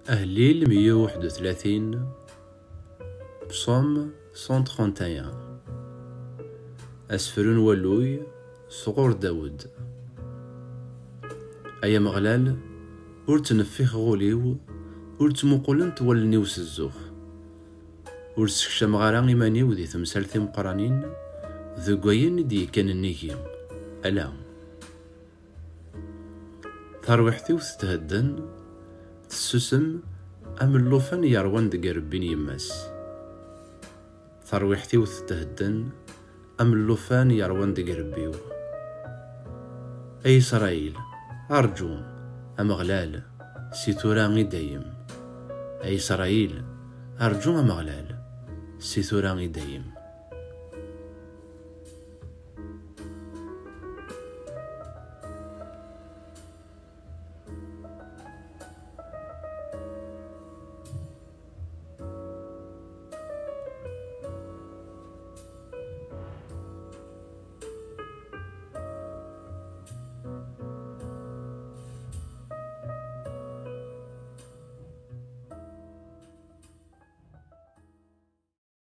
أهليل 131 بصوم 131 أسفرون ولوي صغور داود. أيا مغلال ور تنفيخ غوليو ور تموقلنت ولنيو سزوخ ور سكشم غارا إيمانيو دي تمثالتي مقرانين ذو قوين دي كان النيكي ألا ثروحتي تهدن تسسم أم اللوفان يروان دقا ربين يماس ثروحتي تهدن أم اللوفان يروان دقا ربيو. أي إسرائيل أرجو أم غلال سيتوراني دايم. أي إسرائيل أرجو أم غلال سيتوراني دايم.